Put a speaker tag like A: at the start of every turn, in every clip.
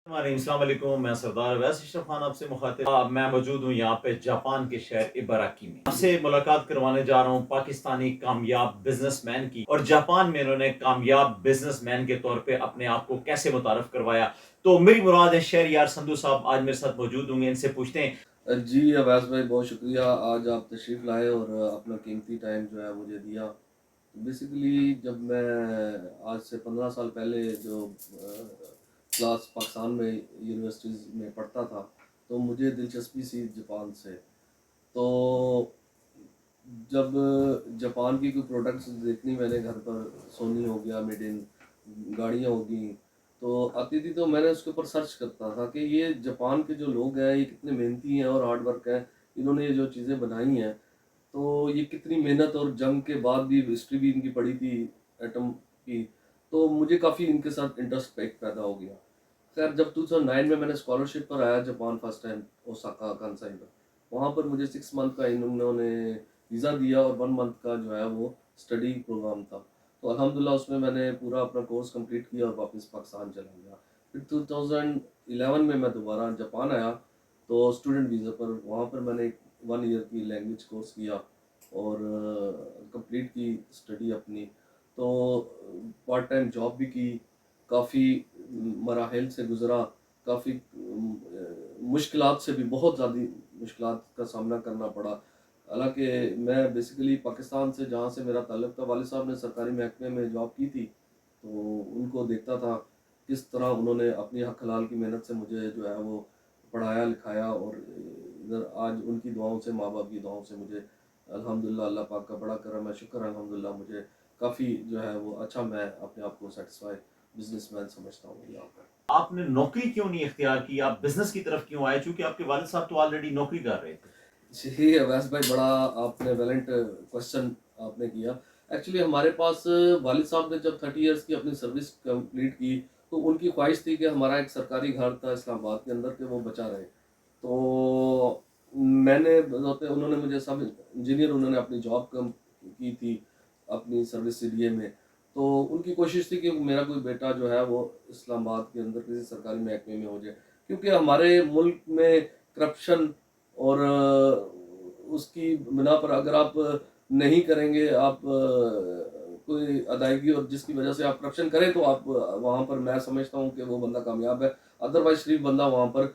A: السلام علیکم، میں سردار ویس اشرف خان آپ سے مخاطب میں موجود ہوں یہاں پہ جاپان کے شہر اباراکی میں. آپ سے ملاقات کروانے جا رہا ہوں پاکستانی کامیاب بزنس مین کی، اور جاپان میں انہوں نے کامیاب بزنس مین کے طور پہ اپنے آپ کو کیسے متعارف کروایا. تو میری مراد ہے شہر یار سندھو صاحب آج میرے ساتھ موجود ہوں گے، ان سے پوچھتے ہیں.
B: جی اویس بھائی بہت شکریہ، آج آپ تشریف لائے اور اپنا قیمتی ٹائم جو ہے مجھے دیا. بیسیکلی جب میں آج سے 15 سال پہلے جو کلاس پاکستان میں یونیورسٹیز میں پڑھتا تھا تو مجھے دلچسپی سی جاپان سے. تو جب جاپان کی کوئی پروڈکٹس دیکھنی میں نے گھر پر، سونی ہو گیا، میڈ ان گاڑیاں ہوگی تو آتی تھی، تو میں نے اس کے اوپر سرچ کرتا تھا کہ یہ جاپان کے جو لوگ ہیں یہ کتنے محنتی ہیں اور ہارڈ ورک ہیں. انہوں نے یہ جو چیزیں بنائی ہیں تو یہ کتنی محنت، اور جنگ کے بعد بھی ہسٹری بھی ان کی پڑھی تھی ایٹم کی، تو مجھے کافی ان کے ساتھ انٹرسٹ پیدا ہو گیا. خیر جب 2009 میں نے اسکالرشپ پر آیا جاپان فرسٹ ٹائم اوساکا کانسائی میں، وہاں پر مجھے 6 منتھ کا انہوں نے ویزا دیا اور 1 منتھ کا جو ہے وہ اسٹڈی پروگرام تھا. تو الحمدللہ اس میں نے پورا اپنا کورس کمپلیٹ کیا اور واپس پاکستان چلا گیا. پھر 2011 میں دوبارہ جاپان آیا تو اسٹوڈنٹ ویزا پر، وہاں پر میں نے 1 ایئر کی لینگویج کورس کیا اور کمپلیٹ کی اسٹڈی اپنی. تو پارٹ ٹائم جاب بھی کی، کافی مراحل سے گزرا، کافی مشکلات سے بھی، بہت زیادہ مشکلات کا سامنا کرنا پڑا. حالانکہ میں بیسیکلی پاکستان سے، جہاں سے میرا تعلق تھا، والد صاحب نے سرکاری محکمے میں جاب کی تھی تو ان کو دیکھتا تھا کس طرح انہوں نے اپنی حق حلال کی محنت سے مجھے جو ہے وہ پڑھایا لکھایا، اور ادھر آج ان کی دعاؤں سے، ماں باپ کی دعاؤں سے مجھے الحمدللہ اللہ پاک کا بڑا کرم ہے، شکر ہے الحمدللہ، مجھے کافی جو ہے وہ اچھا، میں اپنے آپ کو سیٹسفائی بزنس مین سمجھتا ہوں یہاں پر.
A: آپ نے نوکری کیوں نہیں اختیار کی، آپ بزنس کی طرف کیوں آئے، چونکہ آپ کے والد صاحب تو آلریڈی نوکری کر رہے تھے؟
B: جی اویس بھائی بڑا آپ نے ویلنٹ کوشچن آپ نے کیا. ایکچولی ہمارے پاس والد صاحب نے جب 30 ایئرس کی اپنی سروس کمپلیٹ کی تو ان کی خواہش تھی کہ ہمارا ایک سرکاری گھر تھا اسلام آباد کے اندر کہ وہ بچا رہے. تو میں نے، انہوں نے مجھے سب انجینئر، انہوں نے اپنی جاب کی تھی اپنی سروس سی ڈی اے میں، تو ان کی کوشش تھی کہ میرا کوئی بیٹا جو ہے وہ اسلام آباد کے اندر کسی سرکاری محکمے میں ہو جائے، کیونکہ ہمارے ملک میں کرپشن اور اس کی بنا پر اگر آپ نہیں کریں گے، آپ کوئی ادائیگی، اور جس کی وجہ سے آپ کرپشن کریں تو آپ وہاں پر، میں سمجھتا ہوں کہ وہ بندہ کامیاب ہے، ادروائز شریف بندہ وہاں پر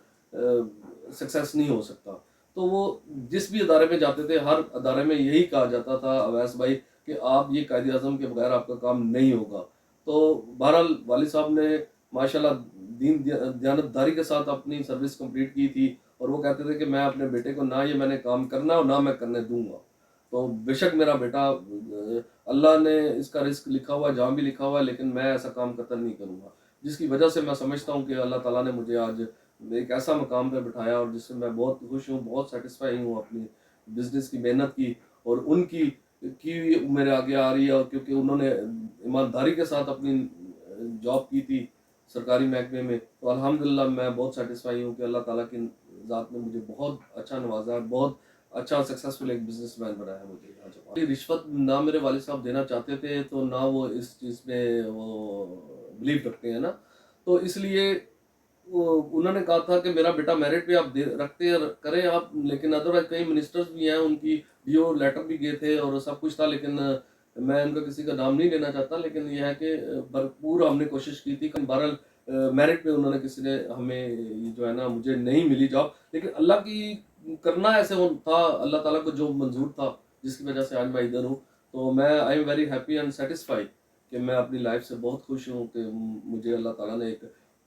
B: سکسیس نہیں ہو سکتا. تو وہ جس بھی ادارے میں جاتے تھے، ہر ادارے میں یہی کہا جاتا تھا اویس بھائی کہ آپ یہ قائد اعظم کے بغیر آپ کا کام نہیں ہوگا. تو بہرحال والد صاحب نے ماشاءاللہ دین دیانتداری کے ساتھ اپنی سروس کمپلیٹ کی تھی، اور وہ کہتے تھے کہ میں اپنے بیٹے کو، نہ یہ میں نے کام کرنا اور نہ میں کرنے دوں گا. تو بے شک میرا بیٹا، اللہ نے اس کا رزق لکھا ہوا، جہاں بھی لکھا ہوا ہے، لیکن میں ایسا کام قطعاً نہیں کروں گا، جس کی وجہ سے میں سمجھتا ہوں کہ اللہ تعالیٰ نے مجھے آج ایک ایسا مقام پہ بٹھایا، اور جس سے میں بہت خوش ہوں، بہت سیٹسفائی ہوں اپنی بزنس کی محنت کی، اور ان کی میرے آگے آ رہی ہے. اور کیونکہ انہوں نے ایمانداری کے ساتھ اپنی جاب کی تھی سرکاری محکمے میں، تو الحمدللہ میں بہت سیٹسفائی ہوں کہ اللہ تعالیٰ کی ذات نے مجھے بہت اچھا نوازا، بہت اچھا سکسیسفل ایک بزنس مین بنایا مجھے. رشوت نہ میرے والد صاحب دینا چاہتے تھے، تو نہ وہ اس چیز میں وہ بلیو رکھتے ہیں نا، تو اس لیے انہوں نے کہا تھا کہ میرا بیٹا میرٹ پہ آپ رکھتے کریں آپ، لیکن ادروائز کئی منسٹرز بھی ہیں، ان کی ڈیو لیٹر بھی گئے تھے اور سب کچھ تھا، لیکن میں ان کا کسی کا نام نہیں لینا چاہتا، لیکن یہ ہے کہ بھرپور ہم نے کوشش کی تھی کہ بہرحال میرٹ پہ انہوں نے کسی نے ہمیں جو ہے نا، مجھے نہیں ملی جاب، لیکن اللہ کی کرنا ایسے تھا، اللہ تعالیٰ کو جو منظور تھا، جس کی وجہ سے آج میں ادھر ہوں. تو میں I am very happy and satisfy کہ میں اپنی لائف سے بہت خوش ہوں کہ مجھے اللہ تعالیٰ نے ایک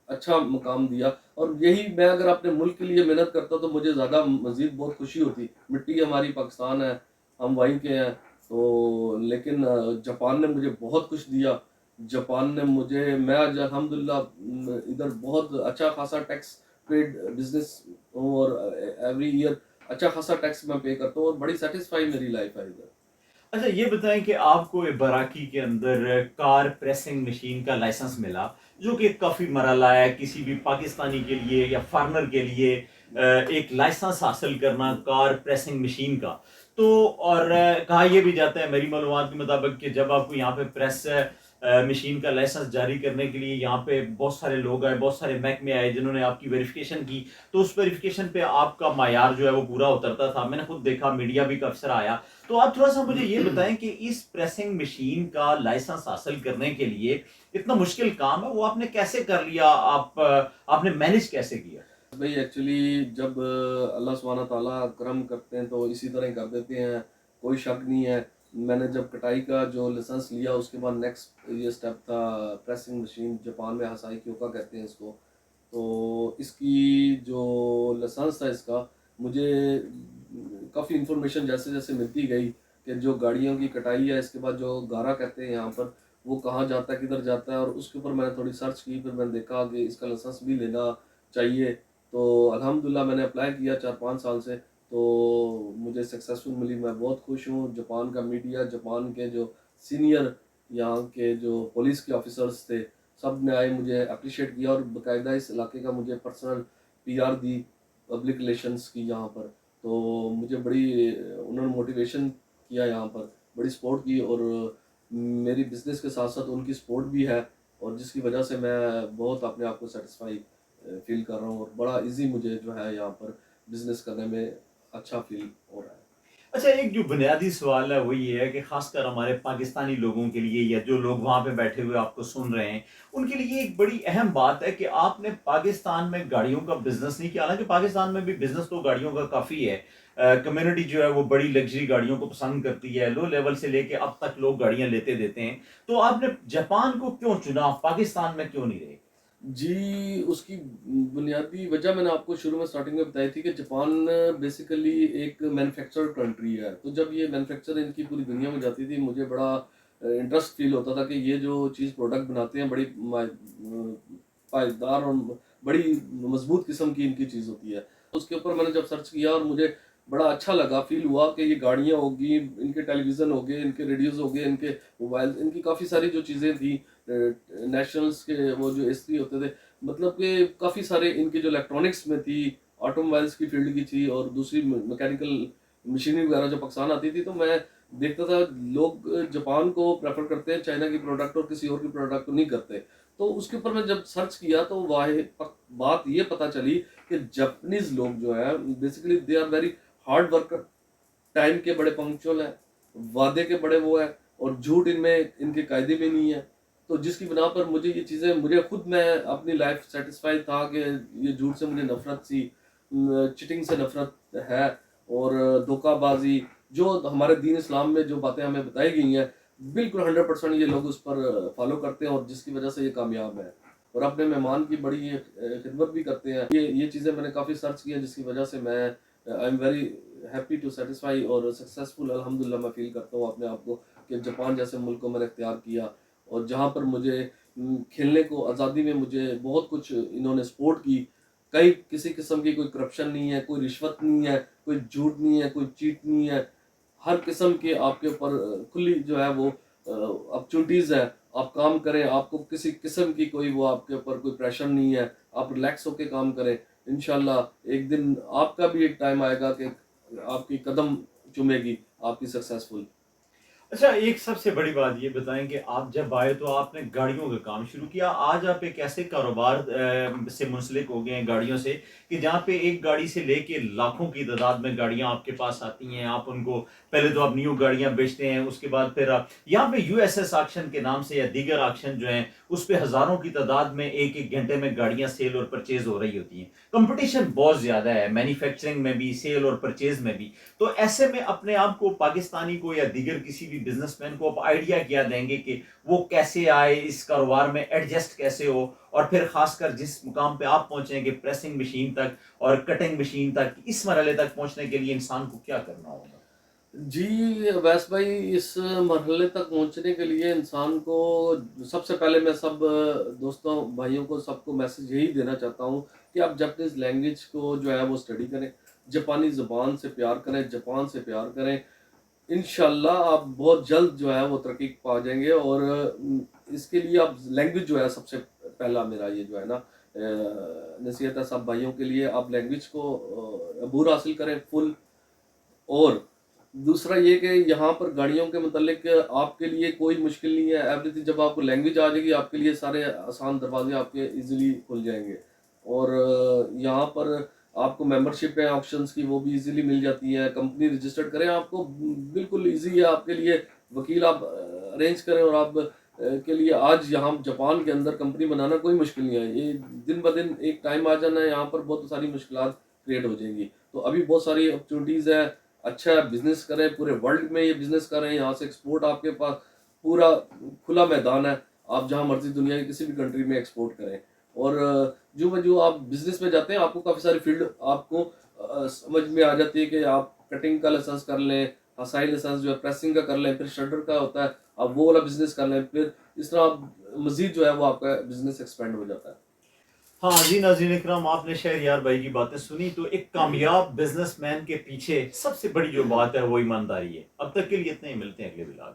B: اچھا مقام دیا. اور یہی میں اگر اپنے ملک کے لیے محنت کرتا تو مجھے زیادہ مزید بہت خوشی ہوتی. مٹی ہماری پاکستان ہے، ہم وہیں کے ہیں، تو لیکن جاپان نے مجھے بہت کچھ دیا. جاپان نے مجھے، میں آج الحمدللہ ادھر بہت اچھا خاصا ٹیکس پیڈ بزنس ہوں، اور ایوری ایئر اچھا خاصا ٹیکس میں پے کرتا ہوں، اور بڑی سیٹسفائی میری لائف ہے ادھر.
A: اچھا یہ بتائیں کہ آپ کو براکی کے اندر کار پریسنگ مشین کا لائسنس ملا، جو کہ کافی مرحلہ ہے کسی بھی پاکستانی کے لیے یا فارنر کے لیے ایک لائسنس حاصل کرنا کار پریسنگ مشین کا. تو اور کہا یہ بھی جاتا ہے میری معلومات کے مطابق کہ جب آپ کو یہاں پہ پریس مشین کا لائسنس جاری کرنے کے لیے یہاں پہ بہت سارے لوگ آئے، بہت سارے محکمے آئے جنہوں نے آپ کی ویریفیکیشن کی، تو اس ویریفیکیشن پہ آپ کا معیار جو ہے وہ پورا اترتا تھا. میں نے خود دیکھا، میڈیا بھی کافی سارا آیا. تو آپ تھوڑا سا مجھے یہ بتائیں کہ اس پریسنگ مشین کا لائسنس حاصل کرنے کے لیے اتنا مشکل کام ہے، وہ آپ نے کیسے کر لیا؟ آپ نے مینج کیسے کیا؟
B: بھائی ایکچولی جب اللہ سبحانہ تعالیٰ کرم کرتے ہیں تو اسی طرح ہی کر دیتے ہیں، کوئی شک نہیں ہے. میں نے جب کٹائی کا جو لائسنس لیا اس کے بعد نیکسٹ یہ سٹیپ تھا پریسنگ مشین، جاپان میں ہسائی کیوکا کہتے ہیں اس کو. تو اس کی جو لائسنس تھا اس کا، مجھے کافی انفارمیشن جیسے جیسے ملتی گئی کہ جو گاڑیوں کی کٹائی ہے، اس کے بعد جو گارا کہتے ہیں یہاں پر، وہ کہاں جاتا ہے، کدھر جاتا ہے، اور اس کے اوپر میں نے تھوڑی سرچ کی. پھر میں نے دیکھا کہ اس کا لائسنس بھی لینا چاہیے. تو الحمدللہ میں نے اپلائی کیا 4-5 سال سے، تو مجھے سکسیسفل ملی. میں بہت خوش ہوں. جاپان کا میڈیا، جاپان کے جو سینئر یہاں کے جو پولیس کے آفیسرز تھے، سب نے آئے مجھے اپریشیٹ کیا، اور باقاعدہ اس علاقے کا مجھے پرسنل PR دی، پبلک ریلیشنز کی یہاں پر. تو مجھے بڑی انہوں نے موٹیویشن کیا یہاں پر، بڑی سپورٹ کی، اور میری بزنس کے ساتھ ساتھ ان کی سپورٹ بھی ہے، اور جس کی وجہ سے میں بہت اپنے آپ کو سیٹسفائی فیل کر رہا ہوں، اور بڑا ایزی مجھے جو ہے یہاں پر بزنس کرنے میں اچھا فیل ہو رہا ہے.
A: اچھا، ایک جو بنیادی سوال ہے وہ یہ ہے کہ خاص کر ہمارے پاکستانی لوگوں کے لیے، یا جو لوگ وہاں پہ بیٹھے ہوئے آپ کو سن رہے ہیں، ان کے لیے ایک بڑی اہم بات ہے کہ آپ نے پاکستان میں گاڑیوں کا بزنس نہیں کیا. حالانکہ پاکستان میں بھی بزنس تو گاڑیوں کا کافی ہے. کمیونٹی جو ہے وہ بڑی لگژری گاڑیوں کو پسند کرتی ہے، لو لیول سے لے کے اب تک لوگ گاڑیاں لیتے دیتے ہیں. تو آپ نے جاپان کو کیوں چنا، پاکستان میں کیوں نہیں رہے؟
B: جی، اس کی بنیادی وجہ میں نے آپ کو شروع میں سٹارٹنگ میں بتائی تھی کہ جاپان بیسیکلی ایک مینوفیکچر کنٹری ہے. تو جب یہ مینوفیکچر ان کی پوری دنیا میں جاتی تھی، مجھے بڑا انٹرسٹ فیل ہوتا تھا کہ یہ جو چیز پروڈکٹ بناتے ہیں بڑی پائیدار اور بڑی مضبوط قسم کی ان کی چیز ہوتی ہے. اس کے اوپر میں نے جب سرچ کیا، اور مجھے بڑا اچھا لگا، فیل ہوا کہ یہ گاڑیاں ہوگی، ان کے ٹیلی ویژن ہو گئے، ان کے ریڈیوز ہو گئے، ان کے موبائل، ان کی کافی ساری جو چیزیں تھیں، نیشنلز کے وہ جو استری ہوتے تھے، مطلب کہ کافی سارے ان کے جو الیکٹرانکس میں تھی، آٹو موبائلس کی فیلڈ کی تھی، اور دوسری میکینیکل مشینری وغیرہ جو پاکستان آتی تھی. تو میں دیکھتا تھا لوگ جاپان کو پریفر کرتے ہیں، چائنا کی پروڈکٹ اور کسی اور کی پروڈکٹ کو نہیں کرتے. تو اس کے اوپر میں جب سرچ کیا تو واحد بات یہ پتہ چلی کہ جاپنیز لوگ جو ہے basically they are very hard worker, time کے بڑے پنکچوئل ہیں، وعدے کے بڑے وہ ہیں، اور جھوٹ ان میں ان کے قاعدے میں نہیں ہے. تو جس کی بنا پر مجھے یہ چیزیں، مجھے خود میں اپنی لائف سیٹسفائی تھا کہ یہ جھوٹ سے مجھے نفرت سی، چیٹنگ سے نفرت ہے، اور دھوکہ بازی جو ہمارے دین اسلام میں جو باتیں ہمیں بتائی گئی ہیں، بالکل 100% یہ لوگ اس پر فالو کرتے ہیں، اور جس کی وجہ سے یہ کامیاب ہے، اور اپنے مہمان کی بڑی خدمت بھی کرتے ہیں. یہ چیزیں میں نے کافی سرچ کی ہیں، جس کی وجہ سے میں I am very happy to satisfy اور سکسیزفل الحمدللہ میں فیل کرتا ہوں اپنے آپ کو کہ جاپان جیسے ملک کو میں نے اختیار کیا، اور جہاں پر مجھے کھیلنے کو آزادی میں مجھے بہت کچھ انہوں نے سپورٹ کی. کسی قسم کی کوئی کرپشن نہیں ہے، کوئی رشوت نہیں ہے، کوئی جھوٹ نہیں ہے، کوئی چیٹ نہیں ہے. ہر قسم کے آپ کے اوپر کھلی جو ہے وہ اپرچونٹیز ہے، آپ کام کریں، آپ کو کسی قسم کی کوئی وہ آپ کے اوپر کوئی پریشر نہیں ہے، آپ ریلیکس ہو کے کام کریں. انشاءاللہ ایک دن آپ کا بھی ایک ٹائم آئے گا کہ آپ کی قدم چومے گی آپ کی سکسیسفل.
A: اچھا، ایک سب سے بڑی بات یہ بتائیں کہ آپ جب آئے تو آپ نے گاڑیوں کا کام شروع کیا. آج آپ ایک ایسے کاروبار سے منسلک ہو گئے ہیں گاڑیوں سے، کہ جہاں پہ ایک گاڑی سے لے کے لاکھوں کی تعداد میں گاڑیاں آپ کے پاس آتی ہیں. آپ ان کو پہلے تو آپ نیو گاڑیاں بیچتے ہیں، اس کے بعد پھر آپ یہاں پہ USS آکشن کے نام سے یا دیگر آکشن جو ہیں اس پہ ہزاروں کی تعداد میں ایک ایک گھنٹے میں گاڑیاں سیل اور پرچیز ہو رہی ہوتی ہیں. کمپٹیشن بہت زیادہ ہے، مینوفیکچرنگ میں بھی، سیل اور پرچیز میں بھی. تو ایسے میں اپنے آپ کو پاکستانی کو یا دیگر کسی بھی بزنس مین کو آپ آئیڈیا کیا دیں گے کہ وہ کیسے آئے اس کاروبار میں، ایڈجسٹ کیسے ہو، اور پھر خاص کر جس مقام پہ آپ پہنچیں گے پریسنگ مشین تک اور کٹنگ مشین تک، اس مرحلے تک پہنچنے کے لیے انسان کو کیا کرنا ہوگا؟
B: جی ویس بھائی، اس مرحلے تک پہنچنے کے لیے انسان کو سب سے پہلے میں سب دوستوں بھائیوں کو سب کو میسج یہی دینا چاہتا ہوں کہ آپ جاپنیز لینگویج کو جو ہے وہ اسٹڈی کریں، جاپانی زبان سے پیار کریں، جاپان سے پیار کریں. انشاءاللہ آپ بہت جلد جو ہے وہ ترقی پا جائیں گے. اور اس کے لیے آپ لینگویج جو ہے سب سے پہلا میرا یہ جو ہے نا نصیحت ہے سب بھائیوں کے لیے، آپ لینگویج کو عبور حاصل کریں فل. اور دوسرا یہ کہ یہاں پر گاڑیوں کے متعلق آپ کے لیے کوئی مشکل نہیں ہے، ایوری جب آپ کو لینگویج آ جائے گی آپ کے لیے سارے آسان دروازے آپ کے ایزیلی کھل جائیں گے. اور یہاں پر آپ کو ممبرشپ ہے آپشنس کی وہ بھی ایزیلی مل جاتی ہے. کمپنی رجسٹرڈ کریں آپ کو بالکل ایزی ہے آپ کے لیے. وکیل آپ ارینج کریں اور آپ کے لیے آج یہاں جاپان کے اندر کمپنی بنانا کوئی مشکل نہیں ہے. یہ دن بدن ایک ٹائم آ جانا ہے یہاں پر بہت ساری مشکلات کریٹ ہو جائیں گی. تو ابھی بہت ساری اپرچونیٹیز ہیں. اچھا بزنس کریں، پورے ورلڈ میں یہ بزنس کریں. یہاں سے ایکسپورٹ آپ کے پاس پورا کھلا میدان ہے. آپ جہاں مرضی دنیا کی کسی بھی کنٹری میں ایکسپورٹ کریں. اور جو آپ بزنس میں جاتے ہیں آپ کو کافی ساری فیلڈ آپ کو سمجھ میں آ جاتی ہے کہ آپ کٹنگ کا لائسنس کر لیں، ہسائی لائسنس جو ہے پریسنگ کا کر لیں، پھر شٹر کا ہوتا ہے آپ وہ والا بزنس کر لیں. پھر اس طرح آپ مزید جو ہے وہ آپ کا بزنس ایکسپینڈ ہو جاتا ہے.
A: ہاں جی ناظرین اکرام، آپ نے شہریار بھائی کی باتیں سنی. تو ایک کامیاب بزنس مین کے پیچھے سب سے بڑی جو بات ہے وہ ایمانداری ہے. اب تک کے لیے اتنے ہی، ملتے ہیں اگلے ولاگ.